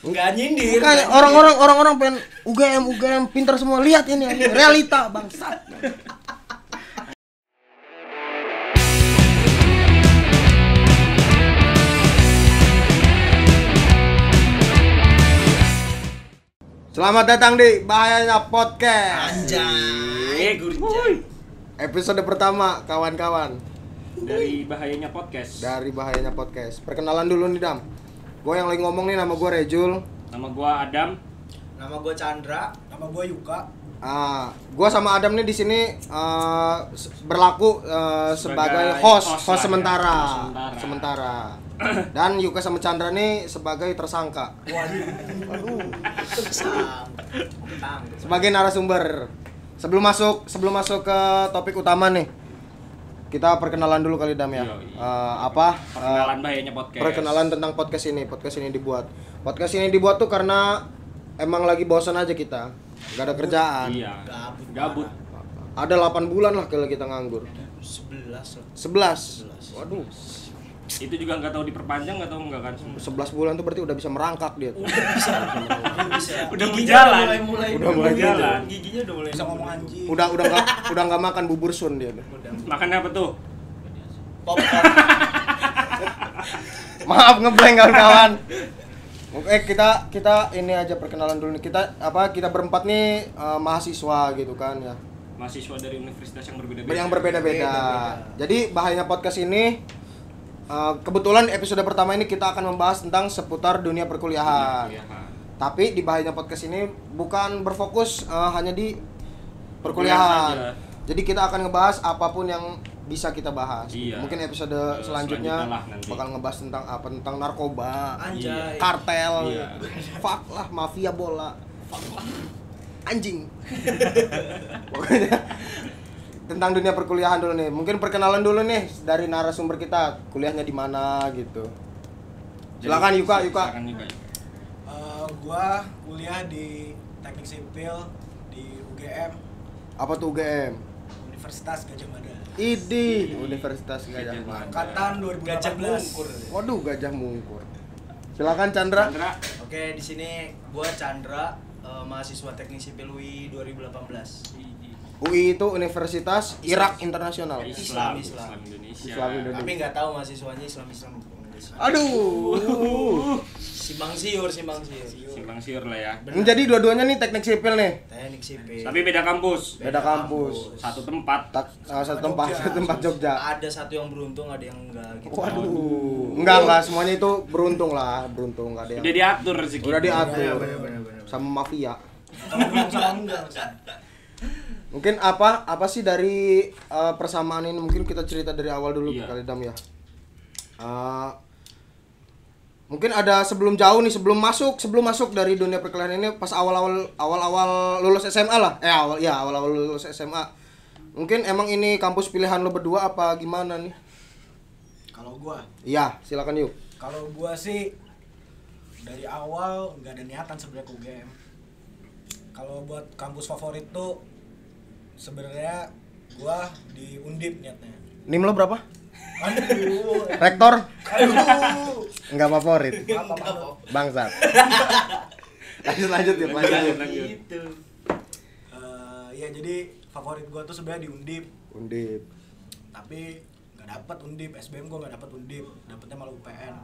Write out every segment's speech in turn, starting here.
Enggak nyindir. Kan orang-orang pengen UGM pintar semua, lihat ini realita bangsat. Selamat datang di Bahayanya Podcast. Anjay, gurjay. Episode pertama, kawan-kawan. Dari Bahayanya Podcast. Dari Bahayanya Podcast. Perkenalan dulu nih, Dam. Gue yang lagi ngomong nih, nama gue Rejul. Nama gua Adam. Nama gue Chandra. Nama gue Yuka. Gue sama Adam nih di sini berlaku sebagai host sementara. Dan Yuka sama Chandra nih sebagai tersangka. Waduh. Sebagai narasumber. Sebelum masuk ke topik utama nih, kita perkenalan dulu kali, Dam ya. Perkenalan Bahayanya Podcast. Perkenalan tentang podcast ini. Podcast ini dibuat tuh karena emang lagi bosan aja kita. Gak ada kerjaan. Iya. Gabut. Ada 8 bulan lah kalau kita nganggur. 11. Waduh. Itu juga nggak tahu diperpanjang nggak tahu nggak kan. 11 bulan tuh berarti udah bisa merangkak dia tuh. Udah mulai jalan. Udah mulai jalan. Giginya udah mulai bisa ngomong anjing. Udah enggak makan bubur sun dia. Makannya apa tuh? Popcorn. Maaf ngeblank kawan-kawan. Oke, kita ini aja perkenalan dulu nih. Kita berempat nih mahasiswa gitu kan ya. Mahasiswa dari universitas yang berbeda-beda. Yang berbeda-beda. Jadi Bahayanya Podcast ini kebetulan episode pertama ini kita akan membahas tentang seputar dunia perkuliahan. Tapi di Bahayanya Podcast ini bukan berfokus hanya di perkuliahan. Jadi kita akan ngebahas apapun yang bisa kita bahas. Iya. Mungkin episode selanjutnya bakal ngebahas tentang narkoba, Anjay. kartel, Iya. fuck lah, mafia bola, anjing. Pokoknya tentang dunia perkuliahan dulu nih. Mungkin perkenalan dulu nih dari narasumber kita, kuliahnya di mana gitu. Silakan Yuka. Silakan Yuka. Gua kuliah di Teknik Sipil di UGM, Apa tuh UGM? Universitas Gajah Mada. Universitas Gajah Mada. Angkatan 2018. Waduh, Gajah Mungkur. Silakan Chandra. Oke, di sini gua Chandra, mahasiswa Teknik Sipil UI 2018. UI itu Universitas Irak Internasional. Islam Islam. Indonesia. Islam Indonesia. Tapi nggak tahu mahasiswanya Islam. Aduh. Simpang siur. Simpang siur lah ya. Jadi dua-duanya nih teknik sipil nih. Teknik Sipil. Tapi beda kampus. Beda kampus. Satu tempat. Satu tempat Jogja. Ada satu yang beruntung, ada yang enggak gitu. Waduh. Enggak semuanya itu beruntung enggak ada yang. Udah diatur rezeki. Udah diatur. Bener. Sama mafia. Sama enggak. Mungkin apa sih dari persamaan ini, mungkin kita cerita dari awal dulu kali Dam ya. Mungkin ada sebelum masuk dari dunia perkuliahan ini, pas awal lulus SMA lah. Awal lulus SMA. Mungkin emang ini kampus pilihan lo berdua apa gimana nih? Kalau gua, Iya, silakan yuk. kalau gua sih dari awal nggak ada niatan sebenarnya ke UGM. Kalau buat kampus favorit tuh sebenarnya gua di Undip niatnya. NIM lo berapa? Aduh. Rektor? Aduh. Enggak favorit. Apa? Bangsat. Lanjut. Gitu. Ya jadi favorit gua tuh sebenarnya di Undip. tapi nggak dapet Undip. SBM gua nggak dapet Undip, dapetnya malah UPN.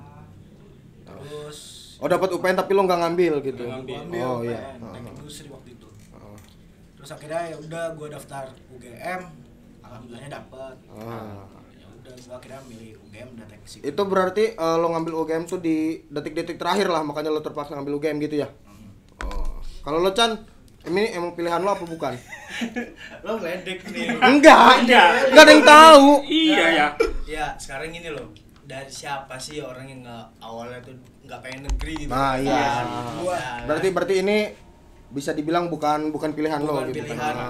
Terus Dapat UPN tapi lo nggak ngambil gitu. gua ambil Oh UPN, iya. teknik industri waktu itu. Terus akhirnya ya udah gua daftar UGM, alhamdulillahnya dapet. Ya udah gua akhirnya milih UGM dan teknik sipil. Itu berarti lo ngambil UGM tuh di detik-detik terakhir lah, makanya lo terpaksa ngambil UGM gitu ya. Kalau lo Chan, ini emang pilihan lo apa bukan? Lo ngeledek nih. Enggak ada yang tahu. Iya ya. Ya, sekarang gini loh. Dari siapa sih orang yang awalnya tuh nggak pengen negeri gitu? Nah, iya. Gua. Berarti ini bisa dibilang bukan pilihan lo Bukan gitu.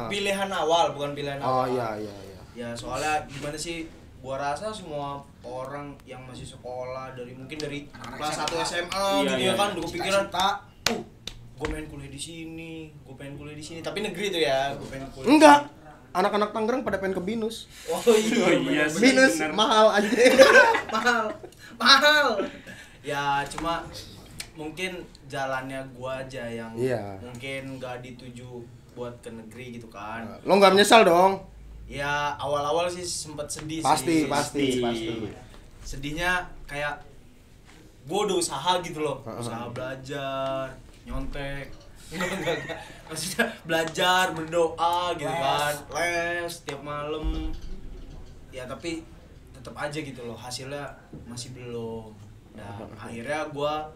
pilihan awal, bukan pilihan Oh awal. iya. Ya soalnya gimana sih? Gua rasa semua orang yang masih sekolah mungkin dari kelas 1 SMA gitu ya kan udah kepikiran gue pengen kuliah di sini, tapi negeri tuh ya, gue pengen kuliah. Enggak. Anak-anak Tangerang pada pengen ke Binus. Oh iya. Binus mahal aja. mahal. Ya cuma mungkin jalannya gua aja yang Iya. mungkin nggak dituju buat ke negeri gitu kan. Lo nggak menyesal dong? Ya awal-awal sih sempet sedih Pasti, sih. pasti. Sedihnya kayak gua udah usaha gitu loh, usaha belajar, nyontek. Enggak. Maksudnya belajar, berdoa gitu kan, les tiap malam. Ya tapi tetap aja gitu loh, hasilnya masih belum. Dan akhirnya gua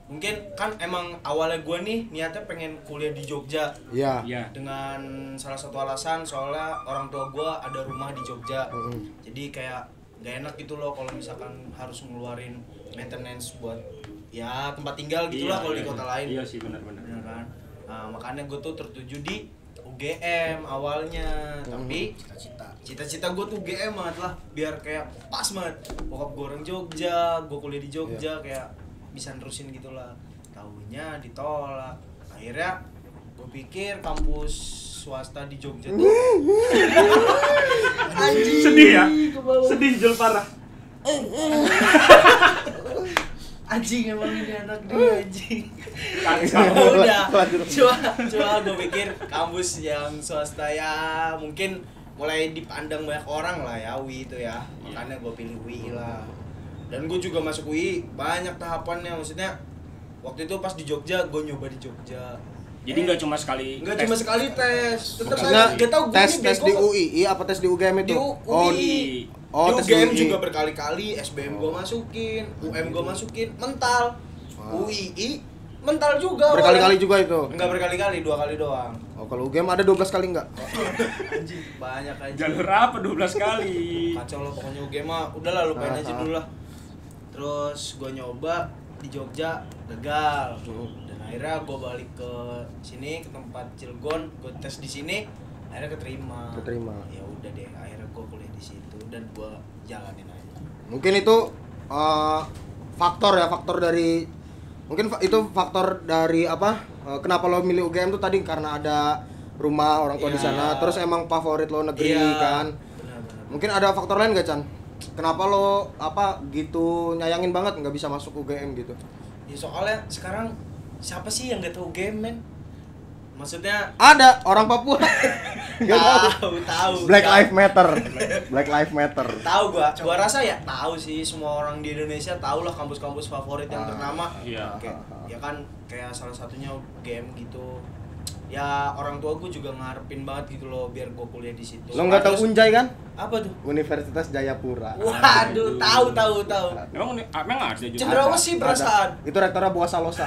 mungkin kan emang awalnya gua nih niatnya pengen kuliah di Jogja. Iya. Iya. Dengan salah satu alasan soalnya orang tua gua ada rumah di Jogja. Jadi kayak gak enak gitu loh kalau misalkan harus ngeluarin maintenance buat ya tempat tinggal gitulah kalau di kota lain. Iya sih benar-benar. Bener kan? Nah, makanya gue tuh tertuju di UGM awalnya, tapi cita-cita gue tuh UGM banget lah, biar kayak pas banget. Bokap gue orang Jogja, gue kuliah di Jogja, kayak bisa nerusin gitulah. Taunya ditolak. Akhirnya gue pikir kampus swasta di Jogja tuh Sedih ya? Sedih Jul parah. anjing emang ini anak dia anjing. Kacau. Udah cuma gue pikir kampus yang swasta ya mungkin mulai dipandang banyak orang lah ya UI itu ya, makanya gue pilih UI lah. Dan gue juga masuk UI banyak tahapannya, maksudnya waktu itu pas di Jogja gue nyoba di Jogja. Jadi nggak cuma sekali. Nggak cuma sekali tes, tetap Maksudnya aja. Gak tau gue tes di UI apa tes di UGM itu? Di UI. Oh, di tes di UGM UI. juga berkali-kali, SBM gue masukin, UM gue masukin, mental. UI mental juga. Berkali-kali juga itu. Enggak berkali-kali, 2 kali doang. Oh, kalau UGM ada 12 kali enggak? Anjing, banyak aja. Jalur apa 12 kali? Kacau lah pokoknya UGM mah. Udahlah lupain aja dulu lah. Terus gue nyoba di Jogja gagal. Dan akhirnya gue balik ke sini ke tempat Cilegon, gue tes di sini, akhirnya keterima. Ya udah deh, akhirnya gue kuliah di situ dan gue jalanin aja. Mungkin itu faktor dari itu faktor dari apa? Kenapa lo milih UGM tuh tadi karena ada rumah orang tua di sana, terus emang favorit lo negeri kan? Benar. Mungkin ada faktor lain gak, Chan? Kenapa lo gitu nyayangin banget nggak bisa masuk UGM gitu? Ya soalnya sekarang siapa sih yang gak tahu game men? Maksudnya Ada orang Papua. Nggak tahu. Black Lives Matter. Black Lives Matter. Tahu gua rasa ya tahu sih, semua orang di Indonesia tahu lah kampus-kampus favorit yang ternama. Iya. Ya kan kayak salah satunya game gitu. Ya orang tua gue juga ngarepin banget gitu loh biar gue kuliah di situ. Lo nggak tahu Unjai kan? Apa tuh? Universitas Jayapura. Waduh, tahu. Emang ada juga. Cenderawasih sih perasaan. Itu rektornya Buah Salosa.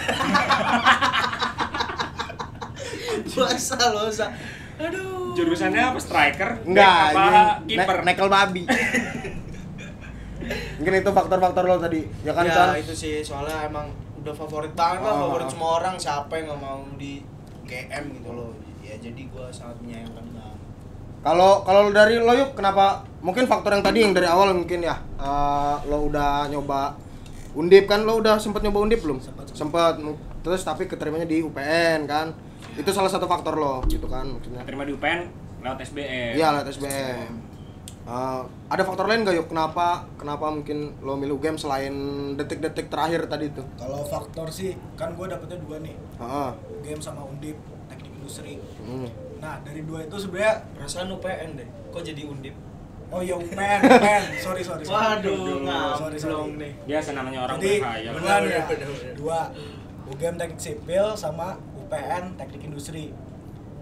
Puasa loh, Sa. Aduh. Jurusannya apa? Striker? Enggak, Back apa kiper? nekel babi. Mungkin itu faktor-faktor lo tadi. Ya kan, Ya Chan? itu sih soalnya emang udah favorit banget lah, favorit semua orang, siapa yang nggak mau di GM gitu loh. Ya jadi gue sangat menyayangkan banget. Kalau dari lo yuk, kenapa? Mungkin faktor yang tadi yang dari awal mungkin ya. Lo udah nyoba Undip kan, lo udah sempet nyoba Undip belum? Sempet. Terus tapi keterimanya di UPN kan. Itu salah satu faktor lo gitu kan maksudnya. Terima di UPN lewat SBM. Iya, lewat SBM. Ada faktor lain gak yuk? Kenapa mungkin lo milih UGM selain detik-detik terakhir tadi itu? Kalau faktor sih, kan gue dapetnya 2 nih. Heeh. UGM sama Undip, teknik industri. Hmm. Nah, dari 2 itu sebenarnya Perasaan UPN deh, kok jadi Undip? oh iya UPN. Sorry. Waduh, Sorry. ngamblong nih. Biasa namanya orang Jadi, berkhayal. beneran ya. Bener. 2 UGM teknik sipil sama UPN teknik industri.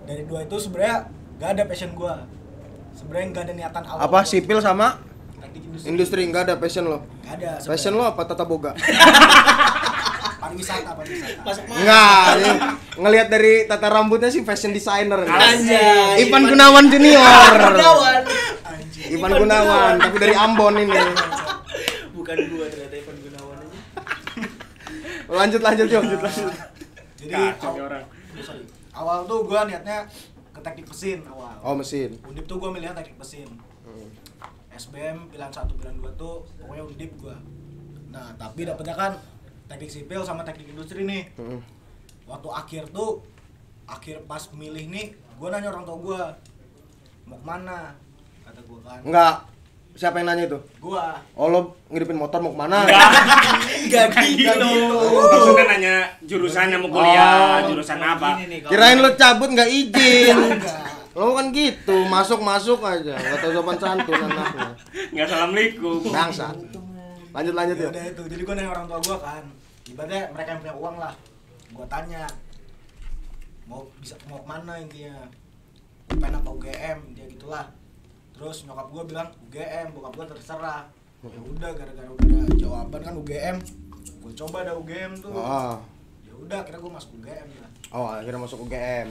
Dari 2 itu sebenarnya gak ada passion gue. Sebenarnya gak ada niatan awal. Apa sipil sama teknik industri? industri nggak ada passion lo? Gak ada. Passion lo apa tata boga? Pariwisata. Masuk mana? Enggak, ngelihat dari tata rambutnya sih fashion designer. Anjay. Ivan Gunawan Junior. Gunawan. Anjing. Ivan Gunawan, tapi dari Ambon ini. Bukan gua ternyata Ivan Gunawan aja. Lanjut yuk. Jadi Kacau nih orang. awal tuh gue niatnya ke teknik mesin awal. Oh, mesin. Undip tuh gue milihnya teknik mesin. SBM pilihan 1 pilihan 2 tuh pokoknya Undip gue. Nah tapi dapetnya kan teknik sipil sama teknik industri nih. Waktu akhir pas milih nih, gue nanya orang tua gue mau kemana, kata gue kan. Enggak. siapa yang nanya itu? Gua. Oh lo ngiripin motor mau kemana? Enggak gitu. Maksudnya nanya jurusannya mau kuliah, jurusan apa? Kirain lo cabut nggak izin. Lo kan gitu, masuk aja, nggak tahu sopan santun anaknya. Nggak assalamualaikum. Bangsat. Lanjut Ya yuk. udah itu. Jadi gua nanya orang tua gua kan. Ibaratnya mereka yang punya uang lah. Gua tanya mau kemana intinya. Pengen apa UGM dia gitulah. Terus nyokap gua bilang UGM, bokap gua terserah. Ya udah gara-gara udah jawaban kan UGM. Gua coba ada UGM tuh. Oh. Ya udah akhirnya gua masuk UGM lah. Oh, akhirnya masuk UGM.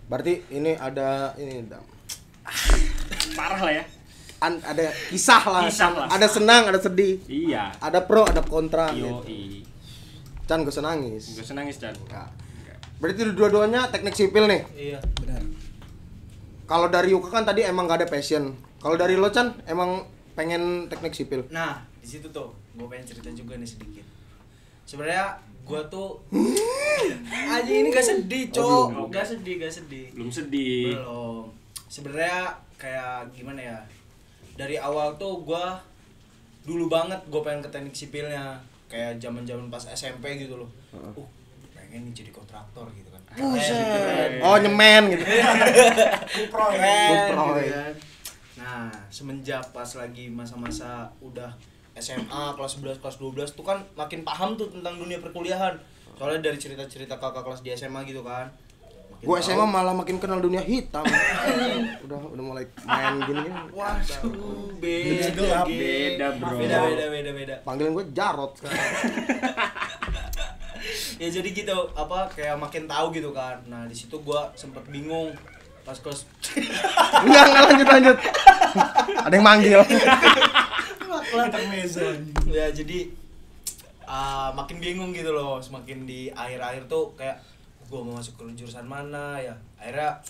Berarti ini ada Parah lah ya. Ada kisah lah. Kisah lah. Ada senang, ada sedih. Iya. Ada pro, ada kontra gitu. Yoi. Chan gue senangis. Gue senangis, Chan. Ya. Berarti dua-duanya teknik sipil nih. Iya, benar. Kalau dari Yuka kan tadi emang gak ada passion. Kalau dari lo Chan emang pengen teknik sipil. Nah, di situ tuh gue pengen cerita juga nih sedikit. Sebenarnya gue tuh aja ini gak sedih, Cok. belum. Gak sedih. Belum sedih. Belum. Sebenarnya kayak gimana ya? Dari awal tuh gue dulu banget gue pengen ke teknik sipilnya. Kayak zaman-zaman pas SMP gitu loh. Pengen nih jadi kontraktor gitu kan. Buset. Oh, nyemen gitu. Keren Kuproy. gitu kan. Nah, semenjak pas lagi masa-masa udah SMA kelas 11 kelas 12 tuh kan makin paham tuh tentang dunia perkuliahan. Soalnya dari cerita-cerita kakak kelas di SMA gitu kan. Gue SMA malah makin kenal dunia hitam. udah mulai main gini. Waduh, Beda, bro. Beda. Panggilan gue Jarot sekarang. Ya jadi gitu, apa kayak makin tahu gitu kan. Nah, di situ gua sempet bingung pas kelas Enggak lanjut. Ada yang manggil. ya jadi makin bingung gitu loh, semakin di akhir-akhir tuh kayak gua mau masuk ke jurusan mana ya. Akhirnya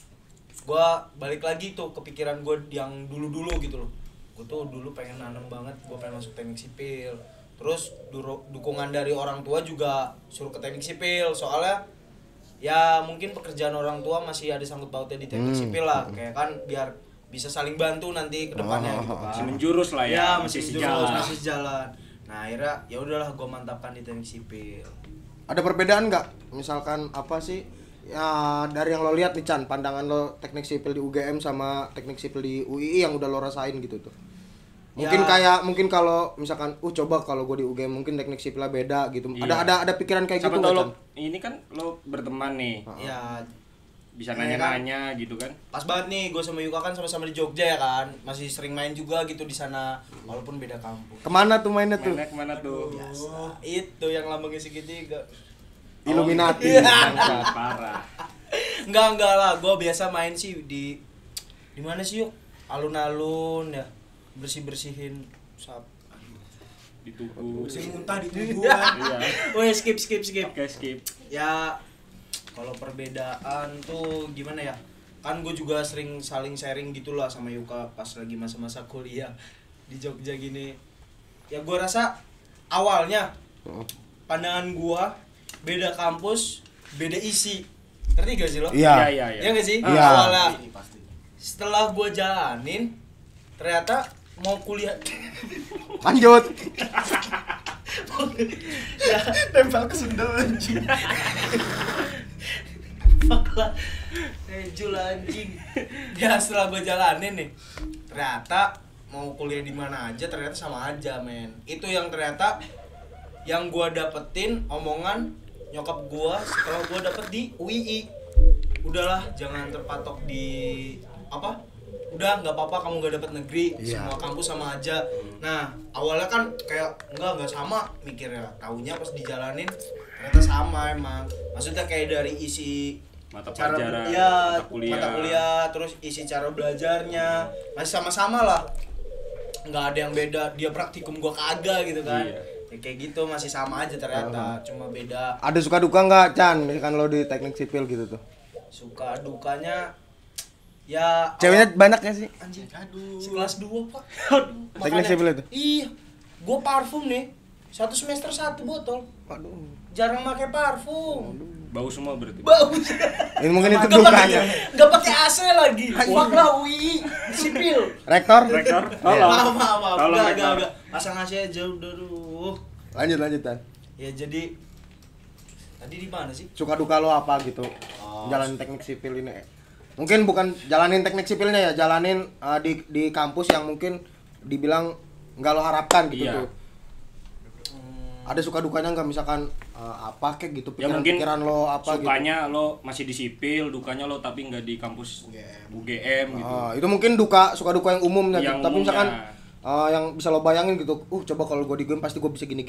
gua balik lagi tuh kepikiran gua yang dulu-dulu gitu loh. Gua tuh dulu pengen nanam banget, gua pengen masuk teknik sipil. Terus dukungan dari orang tua juga suruh ke teknik sipil, soalnya ya mungkin pekerjaan orang tua masih ada sangkut pautnya di teknik sipil lah, kayak kan biar bisa saling bantu nanti ke depannya gitu kan. Masih menjurus lah ya, Masih sejalan. Nah, akhirnya ya udahlah gue mantapkan di teknik sipil. Ada perbedaan nggak? Misalkan apa sih? Ya dari yang lo lihat nih Chan, pandangan lo teknik sipil di UGM sama teknik sipil di UII yang udah lo rasain gitu tuh. Mungkin kalau misalkan coba kalau gue di UGM mungkin teknik sipilnya beda gitu. Iya. Ada pikiran kayak Siapa gitu tahu nggak lo, Chan? ini kan lo berteman nih. Ya Bisa nanya-nanya gitu kan. pas banget nih gue sama Yuka kan sama-sama di Jogja ya kan, masih sering main juga gitu di sana walaupun beda kampus. Kemana tuh mainnya tuh? Mainnya kemana tuh? Biasa. Itu yang lambangnya segitiga. Illuminati. Bangsat, parah. Enggak lah, gue biasa main sih di mana sih yuk? Alun-alun ya, bersihin Di tubuh. Mesin muntah di tubuhan. Iya. Woi, skip. Oke, skip. Ya kalau perbedaan tuh gimana ya? Kan gue juga sering saling sharing gitulah sama Yuka pas lagi masa-masa kuliah di Jogja gini. Ya gue rasa awalnya pandangan gue beda kampus, beda isi. Ngerti gak sih lo? Iya. Iya gak sih? Iya. Awalnya. Setelah gue jalanin, ternyata mau kuliah Lanjut. ya Tempel ke sendal anjing. fuck lah Rejul anjing. Ya setelah gue jalanin nih, ternyata mau kuliah di mana aja ternyata sama aja men. Itu yang ternyata yang gue dapetin omongan nyokap gue setelah gue dapet di UII. Udahlah jangan terpatok di apa, udah nggak apa-apa kamu gak dapet negeri, semua kampus sama aja. Nah awalnya kan kayak nggak sama mikirnya, taunya pas dijalanin ternyata sama emang. Maksudnya kayak dari isi Mata cara pelajaran, mata kuliah, terus isi cara belajarnya masih sama-sama lah, nggak ada yang beda. Dia praktikum gua kagak gitu kan. Iya. Ya, kayak gitu masih sama aja ternyata, cuma beda. Ada suka duka nggak Chan? Misalkan lo di teknik sipil gitu tuh. Suka dukanya ya Ceweknya banyak gak sih? anjing, aduh, sekelas 2 pak. Teknik sipil itu? Iya, gua parfum nih satu semester 1 botol. Waduh. jarang pakai parfum. Bau semua berarti. Bau. Ini mungkin itu dukanya. Enggak pakai AC lagi. Fuck lah UI sipil. Rektor. Tolong. Maaf. Tolong, Enggak. Pasang AC aja udah dulu. Lanjut Tan. Ya jadi tadi di mana sih? Suka duka lo apa gitu? Jalanin teknik sipil ini. Mungkin bukan jalanin teknik sipilnya ya, jalanin di kampus yang mungkin dibilang nggak lo harapkan gitu tuh. Ada suka dukanya nggak, misalkan apa kayak gitu, pikiran lo apa gitu? Sukanya lo masih di sipil, dukanya lo tapi nggak di kampus UGM gitu. Itu mungkin suka duka yang umumnya gitu. Tapi misalkan yang bisa lo bayangin gitu, coba kalau gue di UGM pasti gue bisa gini.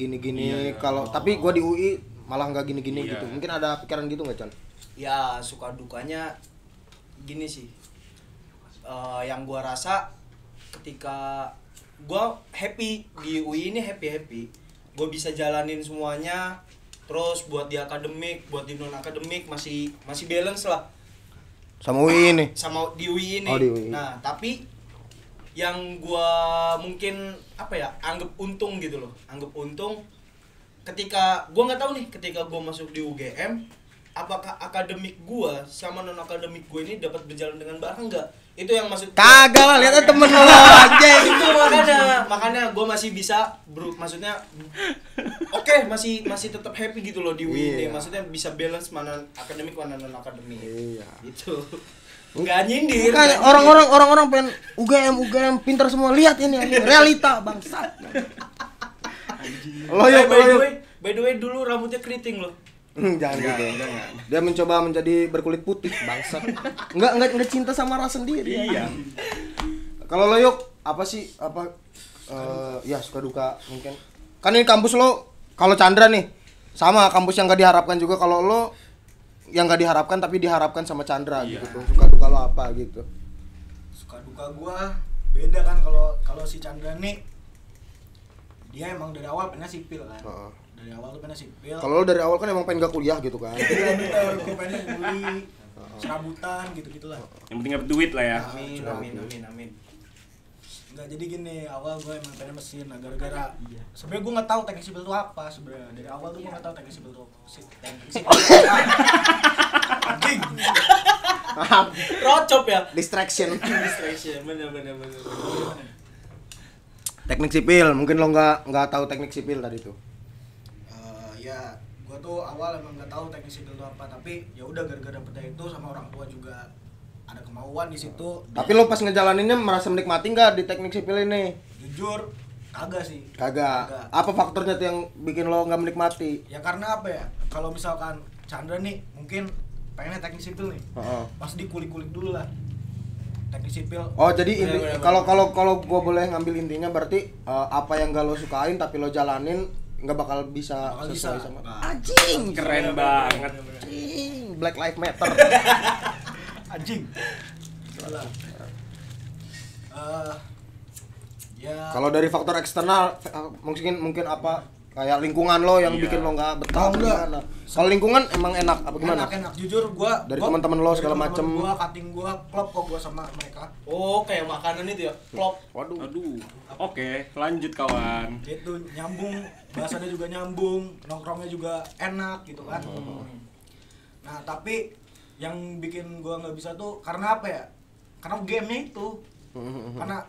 Kalau tapi gue di UI malah nggak gini gitu. Mungkin ada pikiran gitu nggak, Chan? Ya suka dukanya gini sih. Yang gue rasa ketika gue happy di UI ini happy. Gue bisa jalanin semuanya, terus buat di akademik, buat di non akademik masih balance lah sama UI ini. Sama di UI ini. Oh, di UI. Nah tapi yang gue mungkin anggap untung gitu loh, ketika gue nggak tahu nih, ketika gue masuk di UGM apakah akademik gue sama non akademik gue ini dapat berjalan dengan bareng nggak? Itu yang maksud kagak lah, lihat temen lo aja. Itu makanya gue masih bisa maksudnya masih tetap happy gitu loh di UI ini. Maksudnya bisa balance mana akademik mana non akademik. Itu nggak nyindir. Kan orang-orang pengen UGM pintar semua, lihat ini realita bangsat. By the way dulu rambutnya keriting loh. Jangan. Dia mencoba menjadi berkulit putih, bangsat. Enggak cinta sama ras sendiri. Iya. Kalau lo Yuk, apa sih ya suka duka mungkin. Kan ini kampus lo, kalau Chandra nih sama kampus yang enggak diharapkan juga, kalau lo yang enggak diharapkan tapi diharapkan sama Chandra gitu tuh. Suka duka lo apa gitu? Suka duka gua beda kan, kalau si Chandra nih dia emang dari awal pengen sipil kan. Dari awal tuh pengen sipil. Kalau lo dari awal kan emang pengen gak kuliah gitu kan. Iya bener, gue pengen kuliah, serabutan gitu-gitulah. Yang penting dapat duit lah ya. Amin. Enggak, jadi gini, awal gue emang pengen mesin, gara-gara sebenarnya gue nggak tahu teknik sipil itu apa sebenarnya. Dari awal tuh gue nggak tahu teknik sipil itu anjing. Rocop ya? Distraction. Bener. Teknik sipil, mungkin lo nggak tahu teknik sipil tadi tuh. Ya, gue tuh awal emang nggak tahu teknik sipil itu apa, tapi ya udah gara-gara dapet itu sama orang tua juga ada kemauan di situ. Tapi lo pas ngejalaninnya merasa menikmati nggak di teknik sipil ini? Jujur, kagak sih. Kagak. Apa faktornya tuh yang bikin lo nggak menikmati? Ya karena apa ya? Kalau misalkan Chandra nih mungkin pengennya teknik sipil nih, pas dikulik-kulik dulu lah teknik sipil. Oh jadi kalau gue boleh ngambil intinya berarti apa yang gak lo sukain tapi lo jalanin nggak bakal bisa sesuai sama. Anjing, keren banget. Anjing, Black Lives Matter. Anjing. Ya. Kalau dari faktor eksternal mungkin apa kayak lingkungan lo yang bikin lo nggak betah gimana? Kalau lingkungan emang enak apa gimana? Enak jujur gua dari teman-teman lo segala macem. Gua cutting gua klop kok gua sama mereka. Oh, kayak makanan itu ya, klop. Waduh. Oke, lanjut kawan. Itu nyambung, bahasanya juga nyambung, nongkrongnya juga enak gitu kan. Nah, tapi yang bikin gua nggak bisa tuh karena apa ya? Karena gamenya itu. Karena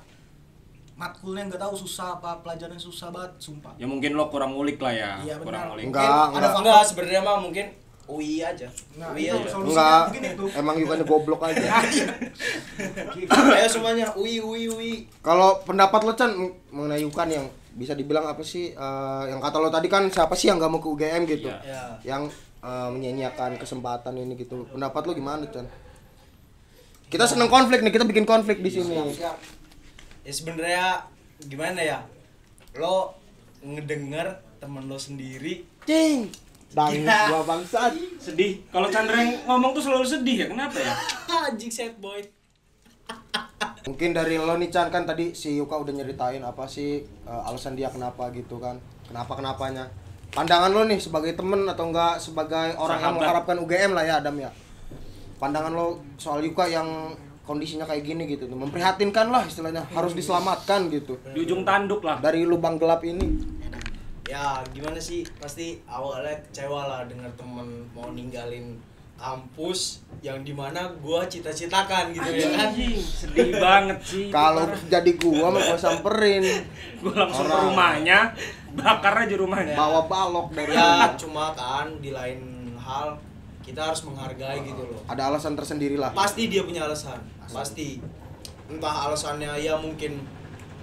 matkulnya nggak tahu susah apa, pelajaran susah banget, sumpah. Ya mungkin lo kurang ngulik lah ya. Iya, kurang ngulik. Enggak sebenarnya mah mungkin UI aja. Nah, UI itu aja. Enggak. Itu. Emang bukannya goblok aja. Ayo semuanya UI. Kalau pendapat lo Chan mengenai Yukan yang bisa dibilang apa sih yang kata lo tadi kan siapa sih yang nggak mau ke UGM gitu? Ya. Yang menyanyiakan kesempatan ini gitu. Pendapat lo gimana Chan? Kita seneng konflik nih, kita bikin konflik di sini. Siap. Ya sebenarnya gimana ya? Lo ngedenger temen lo sendiri. Cing. Nangis gua bangsat. Sedih. Kalau Chandra yang ngomong tuh selalu sedih ya. Kenapa ya? Anjing sad boy. Mungkin dari lo nih Chan, kan tadi si Yuka udah nyeritain apa sih alasan dia kenapa gitu kan. Kenapanya. Pandangan lo nih sebagai temen atau enggak sebagai orang yang mengharapkan UGM lah ya Adam ya. Pandangan lo soal Yuka yang kondisinya kayak gini gitu, memprihatinkan lah istilahnya, harus diselamatkan gitu di ujung tanduk lah dari lubang gelap ini. Ya gimana sih, pasti awalnya kecewa lah denger temen mau ninggalin kampus yang dimana gua cita-citakan gitu ya kan. Sedih banget sih. Kalau jadi gua mah gua samperin. Gua langsung ke rumahnya, bakar aja rumahnya. Bawa balok dari Ya cuma kan di lain hal kita harus menghargai gitu loh. ada alasan tersendiri lah. Pasti dia punya alasan, pasti. Entah alasannya ya mungkin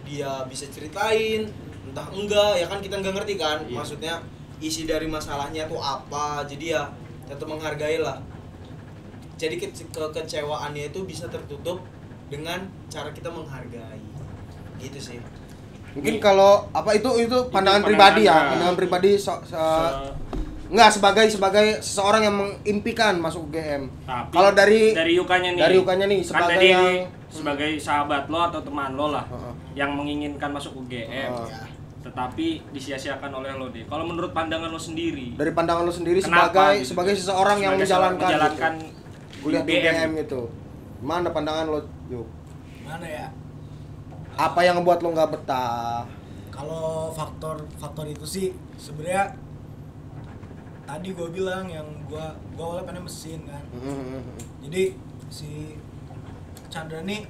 dia bisa ceritain, entah enggak, ya kan kita nggak ngerti kan. Iya. Maksudnya isi dari masalahnya tuh apa. Jadi ya tetap menghargai lah. Jadi kekecewaannya itu bisa tertutup dengan cara kita menghargai. Gitu sih. Mungkin kalau apa itu pandangan pribadi ya, pandangan pandangan pribadi enggak sebagai seseorang yang mengimpikan masuk UGM. Tapi Kalau dari Yukanya nih. dari Yukanya nih Kan sebagai tadi yang sebagai sahabat lo atau teman lo lah Heeh. yang menginginkan masuk UGM. Heeh. Tetapi disia-siakan oleh lo deh. Kalau menurut pandangan lo sendiri, dari pandangan lo sendiri kenapa gitu? sebagai seseorang yang menjalankan kuliah di UGM gitu. Gimana pandangan lo, Yuk? Gimana ya? Apa yang ngebuat lo nggak betah? Kalau faktor itu sih sebenarnya tadi gue bilang yang gue awalnya pengen mesin kan. Jadi si Chandra nih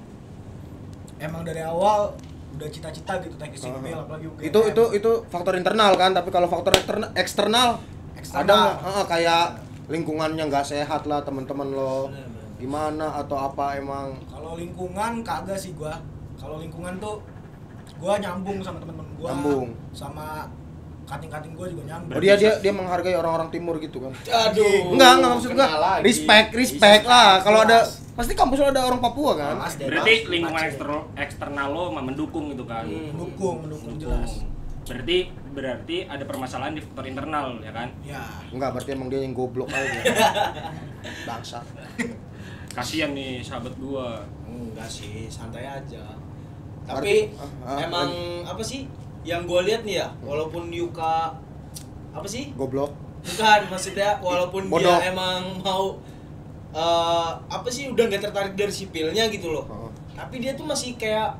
emang dari awal udah cita-cita gitu teknik sipil apalagi UGM. Itu faktor internal kan, tapi kalau faktor eksternal ada kayak lingkungannya nggak sehat lah teman-teman lo. Gimana atau apa emang? Kalau lingkungan kagak sih gua. Kalau lingkungan tuh gua nyambung sama teman-teman gua. Nyambung. Sama kating-kating gua juga nyambung. Oh, dia menghargai orang-orang timur gitu kan? Aduh. Enggak maksud gua kenal lagi. respect lah. Kalau ada pasti kampus lo ada orang Papua kan? Mas, berarti Mas, lingkungan Mas, eksternal lo mendukung gitu kan? mendukung jelas. Berarti ada permasalahan di faktor internal ya kan? Ya. Enggak, berarti emang dia yang goblok aja. Bangsa. Kasian nih sahabat gua. Enggak sih, santai aja. Tapi emang apa sih yang gue lihat nih ya, walaupun Yuka apa sih? Goblok. Bukan, maksudnya walaupun Bodoh. dia emang mau apa sih udah nggak tertarik dari sipilnya gitu loh. Tapi dia tuh masih kayak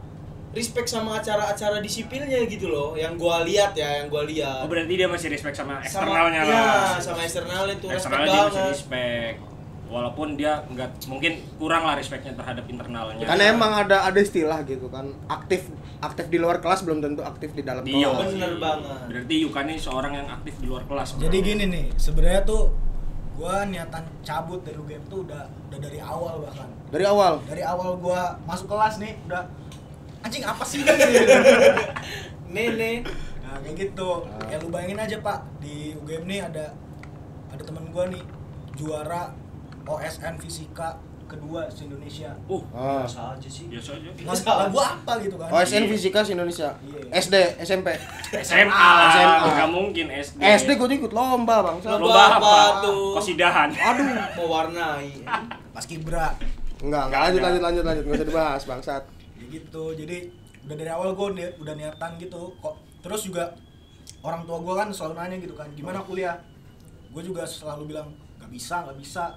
respect sama acara-acara di sipilnya gitu loh. Yang gue lihat ya, yang gue lihat. Oh berarti dia masih respect sama eksternalnya lah. Ya, sama eksternal itu respect Eksternalnya dia masih banget. respect. Walaupun dia nggak mungkin kurang lah respectnya terhadap internalnya. Karena emang ada istilah gitu kan, aktif di luar kelas belum tentu aktif di dalam Iya, kelas. Bener banget. Berarti Yuka nih seorang yang aktif di luar kelas. Bro. Jadi gini nih, sebenarnya tuh gua niatan cabut dari UGM tuh udah dari awal bahkan. Dari awal. Dari awal gua masuk kelas nih udah anjing apa sih? Nene. Nah, kayak gitu. Ya lu bayangin aja, Pak, di UGM nih ada temen gua nih juara OSN fisika kedua se-Indonesia. Biasa aja sih. Biasa aja. Masalah gua apa gitu kan? OSN Fisika Indonesia. Iya. SD, SMP. SMA lah, SMA. nggak mungkin SD. SD gue ikut lomba, Bang. Lomba apa? Apa tuh? Kosidahan. Aduh. Mewarnai. Paskibra. Enggak lanjut. Enggak usah dibahas, bangsat. Ya gitu. Jadi udah dari awal gua udah niatan gitu. Kok terus juga orang tua gua kan selalu nanya gitu kan, gimana kuliah? Gua juga selalu bilang nggak bisa.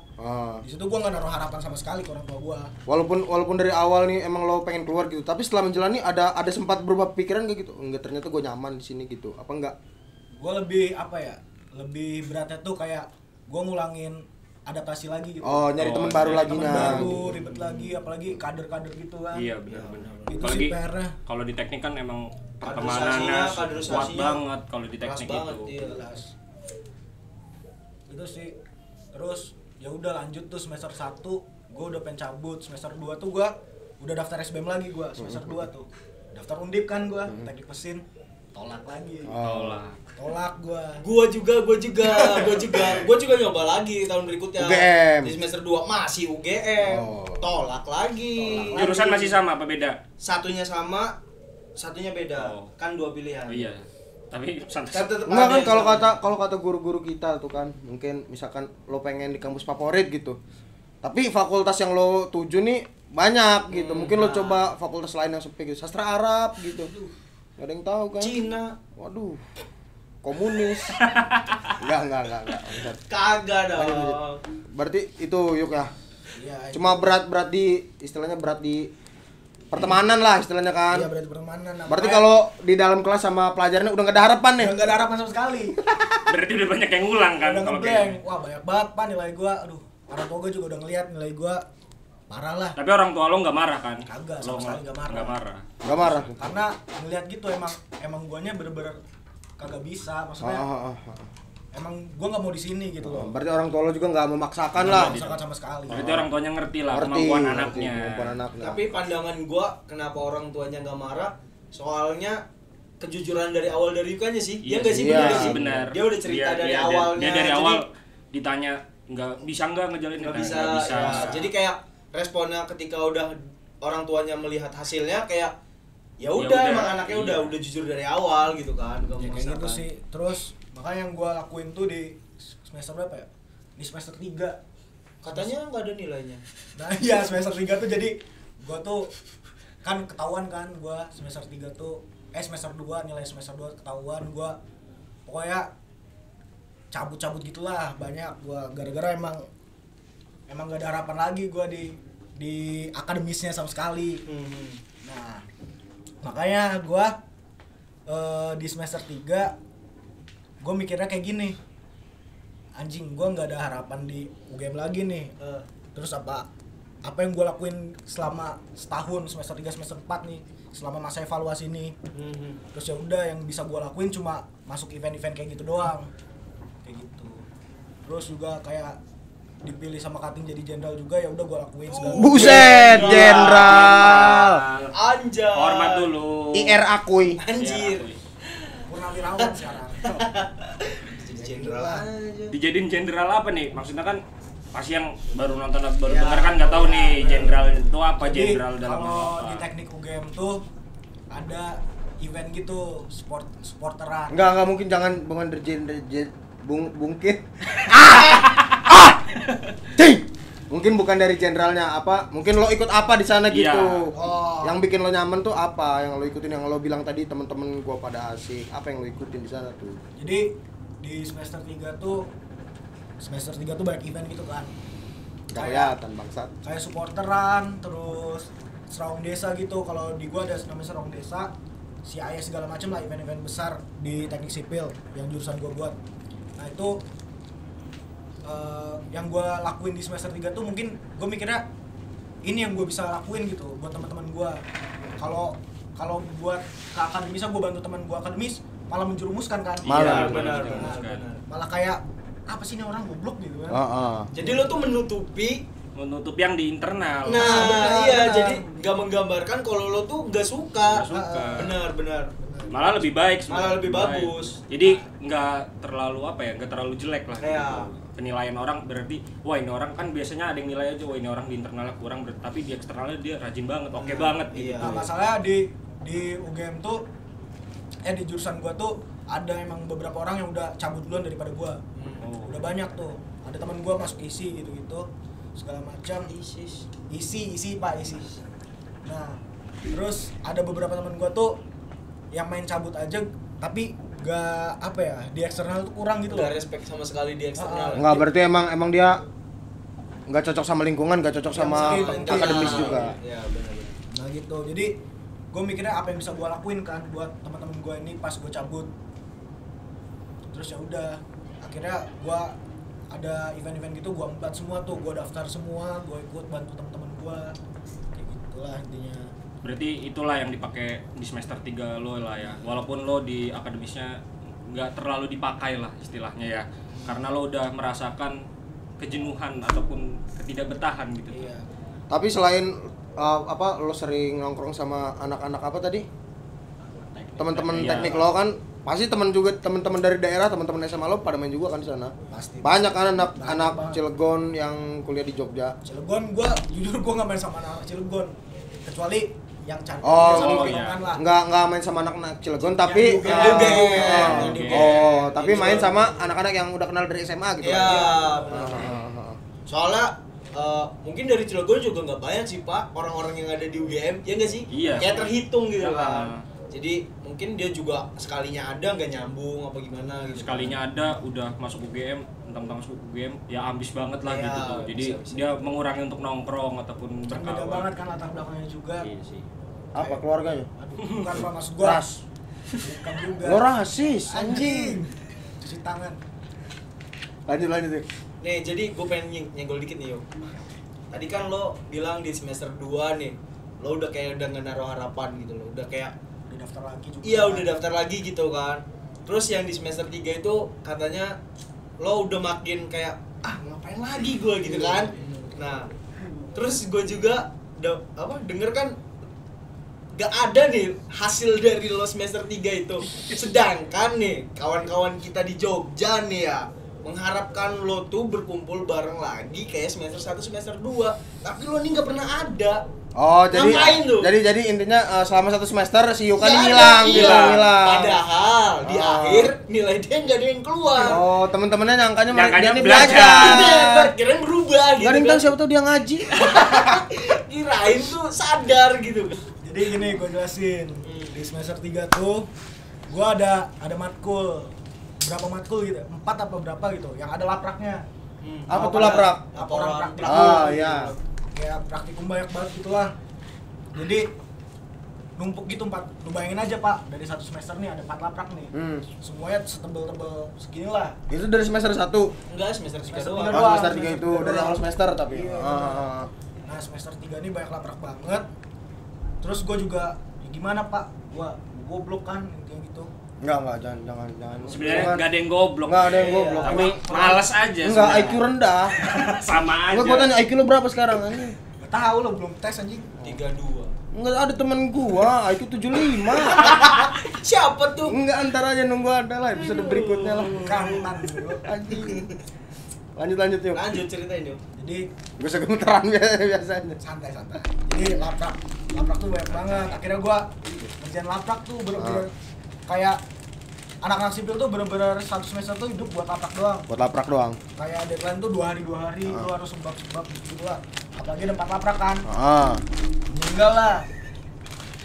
Di situ gua nggak naruh harapan sama sekali ke orang tua gua. Walaupun dari awal nih emang lo pengen keluar gitu, tapi setelah menjalani ada sempat berubah pikiran gak gitu? Enggak, ternyata gue nyaman di sini gitu. Apa enggak? Gua lebih apa ya? Lebih beratnya tuh kayak gua ngulangin adaptasi lagi gitu. Oh, nyari teman baru lagi Temen nah. baru, ribet lagi, apalagi kader-kader gitu kan. Iya benar-benar. Itu Apalagi sih PR-nya. kalau di teknik kan emang Kaderisasinya pertemanannya kuat banget kalau di keras teknik banget, itu. iya. Jelas. Itu sih. Terus ya udah lanjut tuh semester 1 gue udah pengen cabut. Semester 2 tuh gue udah daftar SBM lagi gue semester 2 tuh. Daftar Undip kan gue, teknik mesin. Tolak lagi. Tolak gue. Gua juga nyoba lagi tahun berikutnya. UGM. Di semester 2 masih UGM. Tolak lagi. Jurusan masih sama apa beda? Satunya sama, satunya beda. Oh. Kan dua pilihan. Oh, iya. Tapi Kan tetep Enggak ada kan yang sama. kalau kata guru-guru kita tuh kan, mungkin misalkan lo pengen di kampus favorit gitu. Tapi fakultas yang lo tuju nih banyak gitu. Mungkin lo coba fakultas lain yang sepi gitu. Sastra Arab gitu. Gak ada yang tahu kan? Cina. Waduh. Komunis. Enggak. Kagak dong. Lanjut. Berarti itu Yuk ya. Iya. Cuma berat di istilahnya berat di pertemanan lah istilahnya kan. Iya berarti pertemanan. Berarti kalau di dalam kelas sama pelajarannya udah nggak ada harapan nih. nggak ada harapan sama sekali. Berarti udah banyak yang ngulang kan Udah kalau ngeblank. kayak. Wah banyak banget Pak nilai gua. Aduh, orang tua gua juga udah ngeliat nilai gua parah lah. Tapi orang tua lo nggak marah kan? Kagak, Lo sama sekali nggak marah. Nggak marah. Nggak marah. Karena ngeliat gitu emang guanya bener-bener kagak bisa. Maksudnya emang gua nggak mau di sini gitu loh. Berarti orang tua lo juga nggak memaksakan lah. Misalkan sama sekali. Berarti orang tuanya ngerti lah Ngerti, kemampuan ngerti anaknya. kemampuan anaknya. Tapi pandangan gua kenapa orang tuanya nggak marah? Soalnya kejujuran dari awal dari Yukanya sih. Iya nggak sih? Iya. Bener nggak sih benar. Dia udah cerita dari awalnya. Dia dari jadi awal ditanya nggak bisa ngejalin nggak kita? bisa. Nggak bisa. Ya. Jadi kayak responnya ketika udah orang tuanya melihat hasilnya kayak ya udah udah, emang anaknya iya. udah jujur dari awal gitu kan. Nggak Ya kayak memaksakan. gitu sih. Terus makanya yang gua lakuin tuh di semester berapa ya? Di semester 3. Katanya nggak ada nilainya. Nah iya semester 3 tuh jadi gua tuh kan ketahuan kan gua semester 3 tuh semester 2 nilai semester 2 ketahuan gua pokoknya cabut-cabut gitulah banyak gua gara-gara emang gak ada harapan lagi gua di akademisnya sama sekali. Nah makanya gua di semester 3 gua mikirnya kayak gini, anjing gua nggak ada harapan di UGM lagi nih. Terus apa yang gue lakuin selama setahun semester 3 semester 4 nih selama masa evaluasi ini. Terus ya udah yang bisa gue lakuin cuma masuk event-event kayak gitu doang kayak gitu. Terus juga kayak dipilih sama Kating jadi jenderal juga ya udah gue lakuin segala Buset, jenderal. Anjay. Hormat dulu. IR akui. Anjir. purnawirawan sekarang. Jadi jenderal aja. Dijadiin jenderal apa nih? Maksudnya kan pasti yang baru nonton baru Ya, denger kan nggak tahu nih jenderal itu apa, Jadi, jenderal dalam kalau apa. di teknik UGM tuh ada event gitu sporteran. Enggak mungkin, jangan bukan bungkit. Cing. Mungkin bukan dari jenderalnya apa? Mungkin lo ikut apa di sana gitu. Iya. Oh. Yang bikin lo nyaman tuh apa? Yang lo ikutin, yang lo bilang tadi temen-temen gua pada asik. Apa yang lo ikutin di sana tuh? Jadi di semester 3 tuh banyak event gitu kan. Gak kelihatan bangsat. Kayak supporteran, terus serawung desa gitu. Kalau di gua ada namanya serawung desa, CIS segala macam lah, event-event besar di teknik sipil yang jurusan gua buat. Nah itu yang gua lakuin di semester 3 tuh mungkin gua mikirnya ini yang gua bisa lakuin gitu buat teman-teman gua. Kalau buat ke akademis gua bantu teman gua akademis malah menjerumuskan kan. Malah. Iya, Benar. menjerumuskan. Malah kayak apa sih ini orang goblok gitu kan. Jadi lo tuh menutupi. Menutup yang di internal. Nah, benar, iya. benar. Jadi nggak menggambarkan kalau lo tuh nggak suka. Nggak suka. Benar. Malah lebih baik sebenarnya. Malah lebih Baik. bagus. Jadi nggak terlalu apa ya, nggak terlalu jelek lah. Iya. Gitu. Penilaian orang berarti, wah ini orang kan biasanya ada yang nilai aja, wah ini orang di internalnya kurang, tapi di eksternalnya dia rajin banget, oke banget gitu. Iya. Nah, masalahnya di UGM tuh di jurusan gua tuh ada emang beberapa orang yang udah cabut duluan daripada gua. Oh. Udah banyak tuh. Ada teman gua masuk isi gitu-gitu segala macam. Isi Pak. Nah, terus ada beberapa teman gua tuh yang main cabut aja tapi gak apa ya, di eksternal tuh kurang gitu loh. Gak respect sama sekali di eksternal. Enggak, berarti emang dia nggak cocok sama lingkungan, nggak cocok sama Iya, akademis iya, juga. Iya, benar. Nah gitu, jadi gue mikirnya apa yang bisa gue lakuin kan buat teman-teman gue ini pas gue cabut. Terus ya udah, akhirnya gue ada event-event gitu, gue empat semua tuh, gue daftar semua, gue ikut bantu teman-teman gue, kayak gitulah intinya. Berarti itulah yang dipakai di semester 3 lo lah ya. Walaupun lo di akademisnya nggak terlalu dipakai lah istilahnya ya. Karena lo udah merasakan kejenuhan ataupun ketidakbetahan gitu. Iya. Tapi selain lo sering nongkrong sama anak-anak apa tadi? Teman-teman Iya. teknik lo kan pasti teman-teman dari daerah, teman-teman SMA lo pada main juga kan di sana. Pasti. Banyak kan anak banget. Cilegon yang kuliah di Jogja. Cilegon, jujur gue nggak main sama anak Cilegon, kecuali yang cantik. Oh, iya. lah. Nggak main sama anak-anak Cilegon tapi Yang di UGM. tapi main sama anak-anak yang udah kenal dari SMA gitu. Iya, kan? benar. Soalnya mungkin dari Cilegon juga nggak banyak sih Pak orang-orang yang ada di UGM, ya nggak sih? Iya. Kayak terhitung gitu Ya, kan. Jadi mungkin dia juga sekalinya ada nggak nyambung apa gimana gitu. Sekalinya ada udah masuk UGM, mentang-mentang masuk UGM ya ambis banget lah Iya, gitu tuh. Jadi bisa. dia mengurangi untuk nongkrong ataupun Kan beda berkawan. banget kan latar belakangnya juga. Iya sih. Apa keluarganya? Aduh, bukan Pak, maksud gua. Ras. Bukan juga. Lo rasis. Anjing. Cuci tangan. Lanjut yuk. Nih, jadi gue pengen nyenggol dikit nih, Yo. Tadi kan lo bilang di semester 2 nih, lo udah kayak udah ngenaruh harapan gitu lo, udah kayak Udah daftar lagi juga. iya udah daftar lagi gitu kan. Terus yang di semester 3 itu katanya lo udah makin kayak ngapain lagi gue gitu kan. Nah, terus gue juga denger kan gak ada nih hasil dari lo semester 3 itu. Sedangkan nih kawan-kawan kita di Jogja nih ya mengharapkan lo tuh berkumpul bareng lagi kayak semester 1 semester 2. Tapi lo nih gak pernah ada. Oh, jadi Ngapain tuh? jadi intinya selama 1 semester si Yuka Nggak ini ada, hilang. Padahal di akhir nilai dia nggak ada yang keluar. Oh, teman-temannya nyangkanya dia ini belajar. belajar. Kirain berubah gitu. Gak ada yang tahu siapa tuh dia ngaji. Kirain tuh sadar gitu. Jadi gini gue jelasin. Di semester 3 tuh gua ada matkul. Berapa matkul gitu? 4 apa berapa gitu yang ada lapraknya. Apa tuh laprak? Laporan praktikum. Ah, iya. Kayak praktikum banyak banget gitulah. Jadi numpuk gitu 4. Lu bayangin aja, Pak, dari 1 semester nih ada 4 laprak nih. Semuanya setebel-tebel segini lah. Itu dari semester 1. Enggak, semester 3 Semester doang. tiga Oh, doang. semester 3 itu dari awal semester tapi. Iya, Nah, semester 3 nih banyak laprak banget. Terus gue juga ya gimana, Pak? Gua goblok kan intinya gitu. Enggak, jangan. Sebenarnya nggak ada yang goblok. Enggak ada yang goblok. Tapi males aja. Enggak, sebenarnya. IQ rendah. Sama aja. Gua tanya IQ lu berapa sekarang anjing? Gak tahu lo belum tes anjing. 32. Enggak ada temen gua, IQ 75. Siapa tuh? Enggak, antar aja nunggu ada lah episode berikutnya lah. Kantan bro. Anjing. Lanjut yuk. Lanjut ceritain yuk. Jadi Gue segemeteran biasanya. santai. Jadi laprak tuh banyak banget. Akhirnya gua ngerjain laprak tuh bener-bener kayak anak-anak sipil tuh bener-bener 1 semester tuh hidup buat laprak doang. Buat laprak doang. Kayak deadline tuh 2 hari lu harus sebab gitu lah. Apalagi ada 4 laprak kan. Meninggal lah.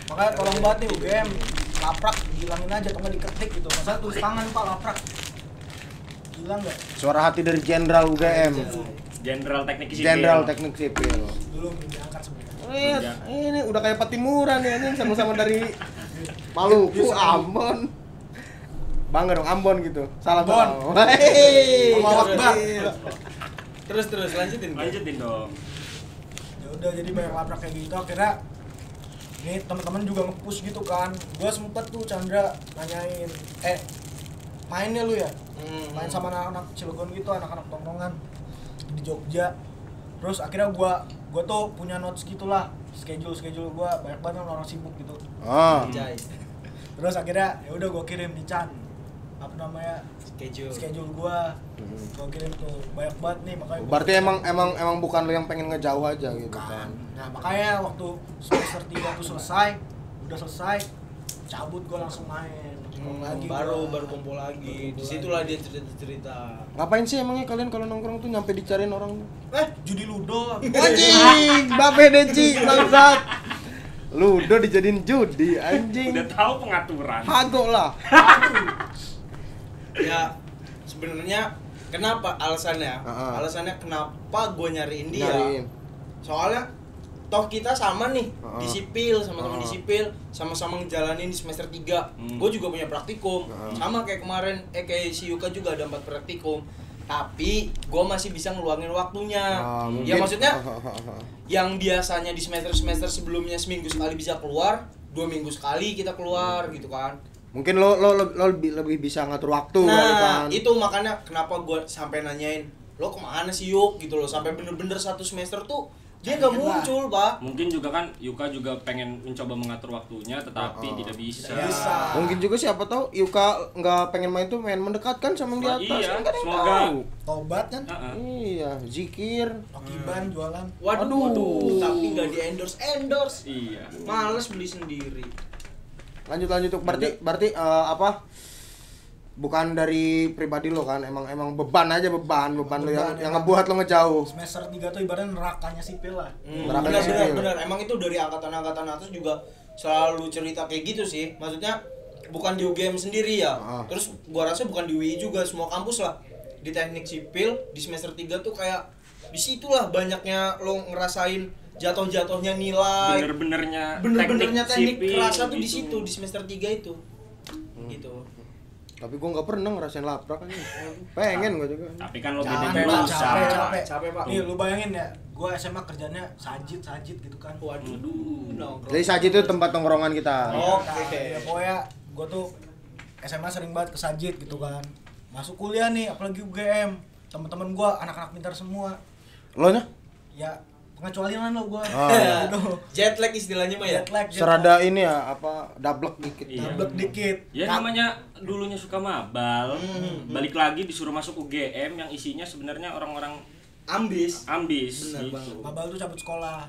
Makanya tolong banget nih UGM laprak hilangin aja atau nggak diketik gitu. Masa tulis tangan Pak laprak. Gila nggak? Suara hati dari Jenderal UGM. Jenderal Teknik Sipil. Jenderal Teknik Sipil. Belum diangkat sebenarnya. Lihat, ini udah kayak Patimuran ya, ini sama-sama dari Maluku, Ambon. Bangga dong, Ambon gitu. Salam. Ambon. Hei, Allahu Akbar. Terus lanjutin. Lanjutin dong. Ya udah jadi banyak laprak kayak gitu akhirnya nih teman-teman juga nge-push gitu kan. Gua sempet tuh Chandra nanyain mainnya lu ya? Main sama anak-anak Cilegon gitu, anak-anak tongkrongan di Jogja. Terus akhirnya gua tuh punya notes gitulah, schedule gua banyak banget orang sibuk gitu. Jai. Terus akhirnya ya udah gua kirim di Chan apa namanya schedule gua kirim tuh banyak banget nih makanya Berarti emang bukan lo yang pengen ngejauh aja gitu kan. Nah makanya waktu semester 3 tuh udah selesai cabut gua langsung main lagi baru kumpul lagi. Disitulah dia cerita. Ngapain sih emangnya kalian kalau nongkrong tuh nyampe dicariin orang tuh? judi ludo Anjing, Bape Deci bangsat. Ludo dijadiin judi anjing. Udah tahu pengaturan. Hago lah. Ya sebenarnya kenapa alasannya? Alasannya kenapa gue nyariin dia? Soalnya toh kita sama nih di sipil, sama-sama di sipil, sama-sama ngejalanin di semester 3. Gue juga punya praktikum. Sama kayak kemarin kayak si Yuka juga ada 4 praktikum. Tapi gue masih bisa ngeluangin waktunya. Ya maksudnya yang biasanya di semester sebelumnya seminggu sekali bisa keluar, 2 minggu sekali kita keluar gitu kan. Mungkin lo lebih bisa ngatur waktu Nah, kan. itu makanya kenapa gue sampai nanyain lo kemana sih Yuk gitu loh, sampai bener-bener 1 semester tuh dia nggak muncul Pak. Mungkin juga kan Yuka juga pengen mencoba mengatur waktunya tetapi tidak bisa. Mungkin juga siapa tahu Yuka nggak pengen main tuh main mendekatkan sama yang di atas. Iya, Kan nggak ada yang semoga. tahu. tobat kan Iya, zikir. pakiban jualan Waduh, tapi nggak di endorse. Iya. Males beli sendiri. Lanjut tuh. Berarti apa? Bukan dari pribadi lo kan, emang beban lo yang ngebuat lo ngejauh. semester 3 tuh ibaratnya nerakanya sipil lah. Benar. Emang itu dari angkatan atas juga selalu cerita kayak gitu sih. Maksudnya bukan di UGM sendiri ya. Terus gua rasa bukan di UI juga, semua kampus lah. Di teknik sipil di semester 3 tuh kayak disitulah banyaknya lo ngerasain jatuh-jatuhnya nilai, bener-benernya teknik CP, kerasa tuh gitu. di situ di semester 3 itu. Gitu. Tapi gue nggak pernah ngerasain laprak kan. Pengen gue juga. Tapi kan lo Capek, beda Pak, jurusan. Capek, Pak. Nih lu bayangin ya, gua SMA kerjanya sajit gitu kan. Waduh, nongkrong. Jadi Sajid itu tempat tongkrongan kita. Oke. Ya pokoknya gua tuh SMA sering banget ke Sajid gitu kan. Masuk kuliah nih, apalagi UGM. Teman-teman gua anak-anak pintar semua. Lo nya? Ya pengecualian lo gua. Oh, iya. Gitu. Jet lag istilahnya mah ya. Jet lag, Serada ini ya apa dablek dikit. Iya. Double dikit. Ya Nah, namanya dulunya suka mabal, balik lagi disuruh masuk UGM yang isinya sebenarnya orang-orang Ambis. ambis Bener gitu. banget. mabal tuh cabut sekolah.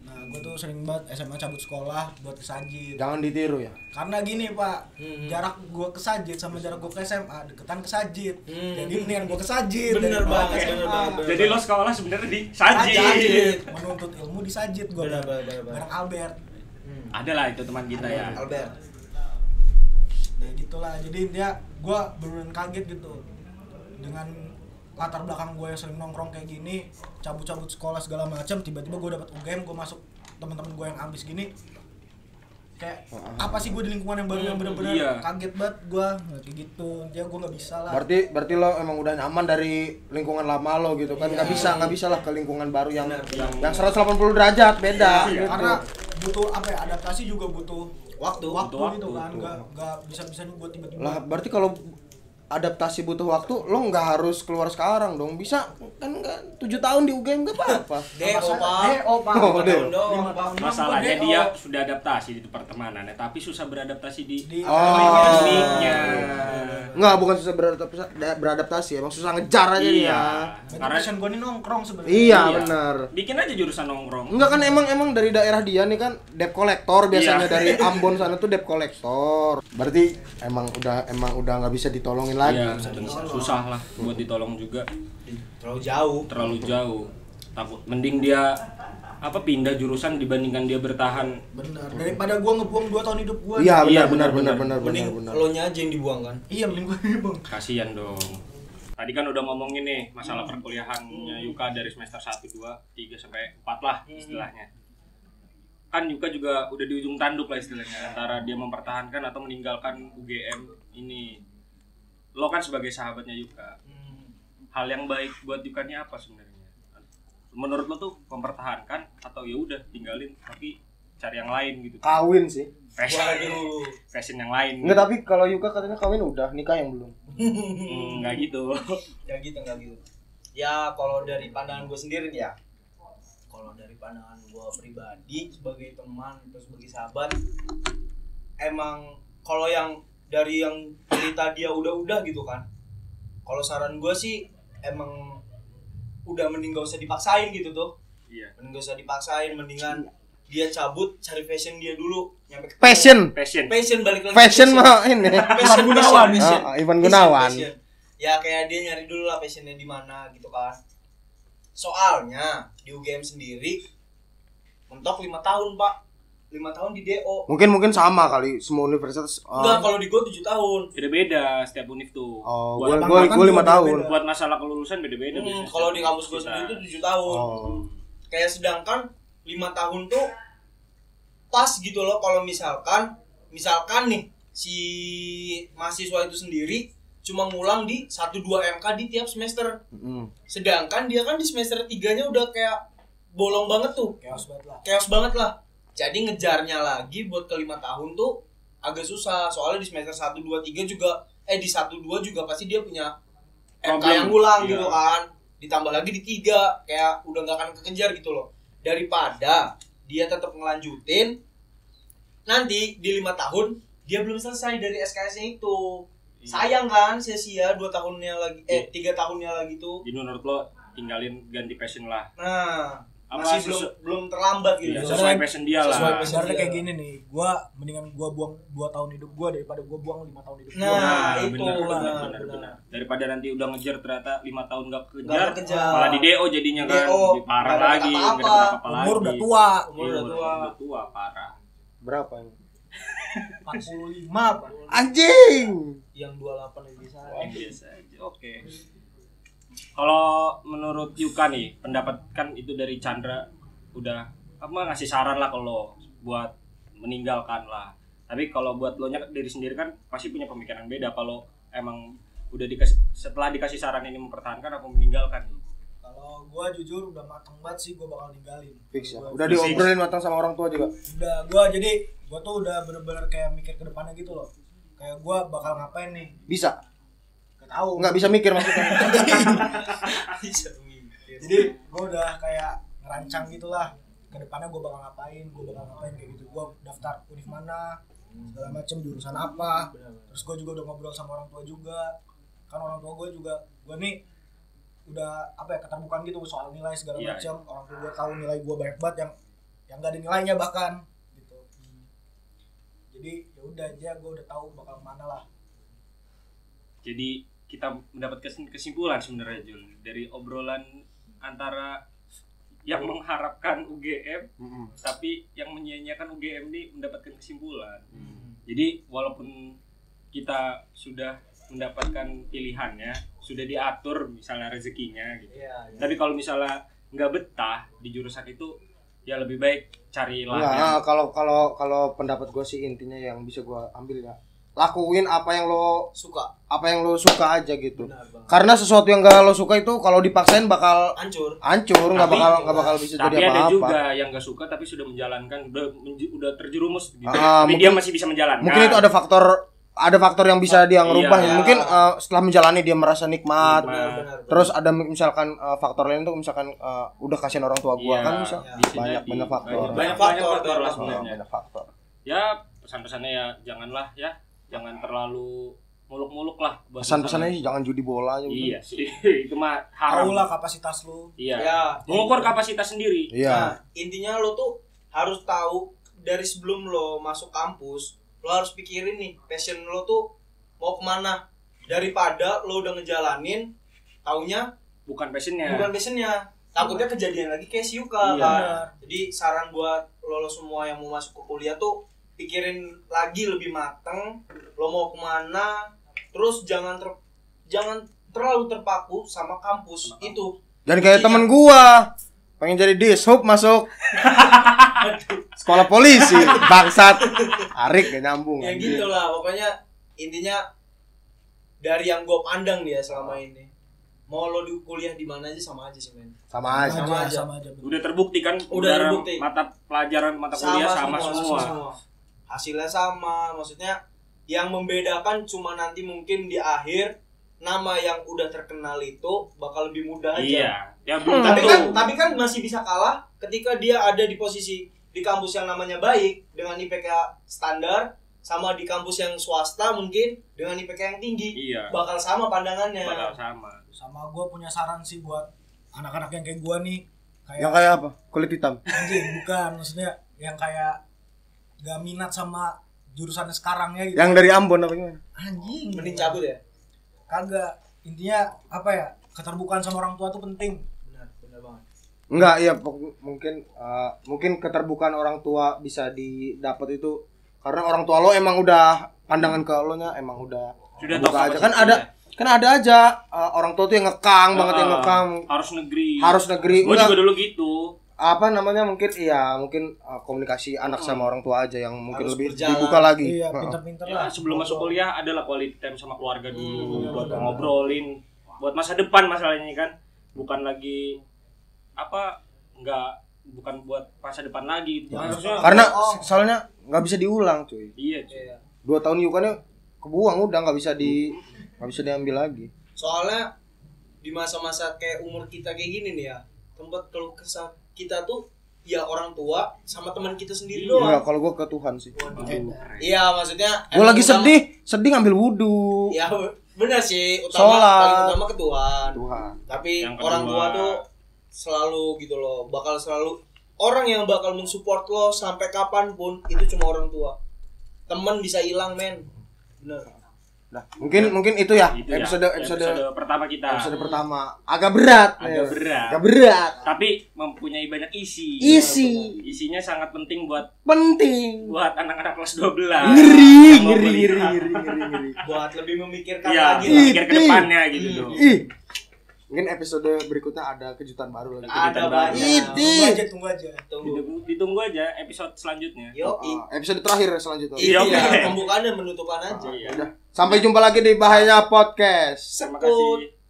Nah, gua tuh sering banget SMA cabut sekolah buat ke Sajid. Jangan ditiru ya. Karena gini Pak, jarak gua ke Sajid sama jarak gua ke SMA deketan ke Sajid. Jadi mendingan gua ke Sajid. Bener daripada banget, ke bener SMA. banget. Jadi lo sekolah sebenarnya di Sajid. Sajid. Menuntut ilmu di Sajid gua. Bener, Bang. bener. Bareng Albert. Ada lah itu teman kita ya. Albert. Ya gitulah. Jadi dia gua beneran kaget gitu. Dengan latar belakang gue yang sering nongkrong kayak gini, cabut-cabut sekolah segala macam, tiba-tiba gue dapet UGM, gue masuk teman-teman gue yang ambis gini. Kayak apa sih gue di lingkungan yang baru yang bener-bener iya. kaget banget gue kayak gitu. Dia gue nggak bisa lah. Berarti lo emang udah nyaman dari lingkungan lama lo gitu kan. Nggak bisa lah ke lingkungan baru yang 180 derajat beda. Iya, gitu. Karena butuh apa ya, adaptasi juga butuh Waktu. waktu Butuh gitu waktu. kan. Nggak bisa gue tiba-tiba. Lah berarti kalau adaptasi butuh waktu, lo nggak harus keluar sekarang dong. Bisa kan nggak 7 tahun di UGM nggak apa-apa. DO, Pak. DO, Pak. Oh, 5 DO. tahun doang, 5 Pak. tahun. Masalahnya DO. dia sudah adaptasi di pertemanan, tapi susah beradaptasi di Di- akademiknya. Nggak, bukan susah beradaptasi, emang susah ngejar aja Iya. dia. Berarti Karena passion gue nih nongkrong sebenarnya. Iya, benar. bikin aja jurusan nongkrong. Enggak kan emang dari daerah dia nih kan debt collector biasanya Iya. dari Ambon sana tuh debt collector. Berarti emang udah nggak bisa ditolongin lagi. Iya, susah lah buat ditolong juga, Terlalu jauh. terlalu jauh. Takut mending dia pindah jurusan dibandingkan dia bertahan. Benar. Daripada gue ngebuang 2 tahun hidup gue. Iya, Iya, benar. Mending lo nya aja yang dibuang kan. Iya, mending gue ngebuang. Kasihan dong. Tadi kan udah ngomongin nih masalah perkuliahannya Yuka dari semester 1, 2, 3 sampai 4 lah istilahnya. Kan Yuka juga udah di ujung tanduk lah istilahnya, antara dia mempertahankan atau meninggalkan UGM ini. Lo kan sebagai sahabatnya Yuka, hal yang baik buat Yuka ini apa sebenarnya? Menurut lo tuh mempertahankan atau ya udah tinggalin tapi cari yang lain gitu? Kawin sih. Waduh. Fashion yang lain. Enggak, tapi kalau Yuka katanya kawin udah, nikah yang belum. Nggak gitu. Ya gitu, nggak gitu. Ya kalau dari pandangan gue sendiri nih ya. Kalau dari pandangan gue pribadi sebagai teman atau sebagai sahabat, emang kalau yang dari yang cerita dia udah gitu kan. Kalau saran gue sih emang udah mending gak usah dipaksain gitu tuh. Iya. Mending gak usah dipaksain, mendingan dia cabut cari fashion dia dulu nyampe ketemu. Passion. Balik lagi Passion mah ini. Passion Gunawan. Ivan Gunawan. Ya kayak dia nyari dulu lah passionnya di mana gitu kan. Soalnya di UGM sendiri mentok 5 tahun, Pak. 5 tahun di DO. Mungkin sama kali semua universitas. Enggak, kalau di gua 7 tahun. Beda-beda setiap univ tuh. Oh, Buat- gue 5 tahun. buat masalah kelulusan beda-beda biasanya. Kalau di kampus gua sendiri itu 7 tahun. Oh. Kayak sedangkan 5 tahun tuh pas gitu loh kalau misalkan nih si mahasiswa itu sendiri cuma ngulang di 1-2 MK di tiap semester. Sedangkan dia kan di semester 3-nya udah kayak bolong banget tuh. Chaos banget lah. Jadi ngejarnya lagi buat ke 5 tahun tuh agak susah. Soalnya di semester 1, 2, 3 juga di 1, 2 juga pasti dia punya MK yang ngulang gitu kan. Ditambah lagi di 3 kayak udah gak akan kekejar gitu loh. Daripada dia tetap ngelanjutin nanti di 5 tahun dia belum selesai dari SKS-nya itu. Sayang kan sia-sia 2 tahunnya lagi 3 tahunnya lagi tuh. Jadi menurut lo tinggalin ganti passion lah. Nah, Apa masih belum terlambat gitu. Iya, sesuai passion dia lah. Sesuai passion. Sebenarnya kayak gini nih, mendingan gua buang 2 tahun hidup gua daripada gua buang 5 tahun hidup gua. Nah, itu benar. Daripada nanti udah ngejar ternyata 5 tahun gak kejar, kejar. malah di DO jadinya kan, DO, lebih parah nggak lagi, dapat nggak apa-apa. dapat apa-apa lagi. Umur udah tua. Umur Iya, udah tua. parah. Berapa ini? 45 Pak. Anjing. Yang 28 lebih Biasa aja. Oke. Kalau menurut Yuka nih, pendapat kan itu dari Chandra udah ngasih saran lah kalau buat meninggalkan lah. Tapi kalau buat lo nya diri sendiri kan pasti punya pemikiran beda. Kalau emang udah setelah dikasih saran ini mempertahankan apa meninggalkan? Kalau gue jujur udah mateng banget sih, gue bakal ninggalin. Fix ya. Udah diobrolin matang sama orang tua juga. Udah, gue tuh udah bener-bener kayak mikir ke depannya gitu loh. Kayak gue bakal ngapain nih? Bisa. Gak tahu. Nggak bisa mikir maksudnya. Bisa mikir. Jadi gue udah kayak ngerancang gitulah. Ke depannya gue bakal ngapain kayak gitu. Gue daftar univ mana, segala macem, jurusan apa. Terus gue juga udah ngobrol sama orang tua juga. Kan orang tua gue juga, gue nih udah keterbukaan gitu soal nilai segala macam. Orang tua gue tahu nilai gue banyak banget yang gak ada nilainya bahkan gitu. Jadi ya udah aja, gue udah tahu bakal kemana lah. Jadi kita mendapat kesimpulan sebenarnya Jul dari obrolan antara yang mengharapkan UGM tapi yang menyia-nyiakan UGM ini mendapatkan kesimpulan. Jadi walaupun kita sudah mendapatkan pilihannya, sudah diatur misalnya rezekinya gitu. Tapi kalau misalnya nggak betah di jurusan itu, ya lebih baik carilah. Nah, kalau pendapat gue sih intinya yang bisa gue ambil ya, lakuin apa yang lo suka aja gitu. Karena sesuatu yang gak lo suka itu kalau dipaksain bakal hancur, nggak bakal bisa jadi apa-apa. Tapi ada juga yang gak suka tapi sudah menjalankan, udah terjerumus gitu. Tapi mungkin, dia masih bisa menjalankan. Mungkin itu ada faktor yang bisa dia ngerubah. Mungkin setelah menjalani dia merasa nikmat. Terus ada misalkan faktor lain tuh misalkan udah kasihan orang tua gua kan bisa banyak faktor. Banyak faktor lah sebenarnya. Banyak faktor. Ya pesan-pesannya ya janganlah ya, jangan terlalu muluk-muluk lah. Pesan-pesannya sih jangan judi bola aja. Iya sih. Itu mah haram. Tahu lah kapasitas lu. Iya. Mengukur kapasitas sendiri. Iya. Nah, intinya lo tuh harus tahu dari sebelum lo masuk kampus, lo harus pikirin nih passion lo tuh mau kemana, daripada lo udah ngejalanin taunya bukan passionnya, takutnya kejadian lagi kayak si Yuka kan. Jadi saran buat lo semua yang mau masuk ke kuliah tuh pikirin lagi lebih mateng lo mau kemana, terus jangan terlalu terpaku sama kampus itu. Dan kayak temen gua pengen jadi dishub masuk sekolah polisi, bangsat. Arik gak nyambung. Ya gitu lah, pokoknya intinya dari yang gue pandang dia selama ini, mau lo di kuliah di mana aja sama aja sih men. Sama aja. Udah terbukti kan, mata pelajaran mata kuliah sama semua. Hasilnya sama, maksudnya yang membedakan cuma nanti mungkin di akhir nama yang udah terkenal itu bakal lebih mudah aja. Iya. Ya, tapi kan masih bisa kalah ketika dia ada di posisi di kampus yang namanya baik dengan IPK standar sama di kampus yang swasta mungkin dengan IPK yang tinggi. Iya. Bakal sama pandangannya. Bakal sama. Sama gue punya saran sih buat anak-anak yang kayak gue nih. Yang kayak apa? Kulit hitam? Anjing, bukan. Maksudnya yang kayak gak minat sama jurusannya sekarang ya gitu. Yang dari Ambon apa gimana? Anjing. Mending cabut ya? Kagak. Intinya apa ya? Keterbukaan sama orang tua tuh penting. Benar banget. Enggak, iya mungkin keterbukaan orang tua bisa didapat itu karena orang tua lo emang udah pandangan ke lo nya emang udah buka aja. Kan ada aja orang tua tuh yang ngekang banget, yang ngekang harus negeri. Gue juga dulu gitu. Apa namanya mungkin komunikasi anak sama orang tua aja yang mungkin harus lebih berjalan. dibuka lagi. Iya, pinter-pinter Ya, lah. sebelum masuk kuliah adalah quality time sama keluarga dulu buat ngobrolin buat masa depan masalahnya kan, bukan lagi bukan buat masa depan lagi. Karena soalnya nggak bisa diulang cuy. Iya cuy. 2 tahun yukannya kebuang udah nggak bisa diambil lagi. Soalnya di masa-masa kayak umur kita kayak gini nih ya, tempat keluh kesah kita tuh ya orang tua sama teman kita sendiri doang. Enggak, kalau gue ke Tuhan sih. Iya, maksudnya Gue lagi sedih ngambil wudu. Ya benar sih, Sholat. paling utama ke Tuhan. Tapi yang orang tua tuh selalu gitu loh, bakal selalu orang yang bakal mensupport lo sampai kapanpun itu cuma orang tua. Temen bisa hilang men, bener. Nah, mungkin itu ya episode pertama kita. Episode pertama agak berat. Tapi mempunyai banyak isi. Isinya sangat penting buat anak-anak kelas 12. Ngeri. Buat lebih memikirkan ya, lagi memikir ke depannya gitu dong. Mungkin episode berikutnya ada kejutan baru lagi. Ada banyak. Tunggu aja. Ditunggu aja episode selanjutnya. Episode terakhir selanjutnya. Iya, pembukaan dan penutupan aja. Udah. Sampai jumpa lagi di Bahaya Podcast. Terima kasih.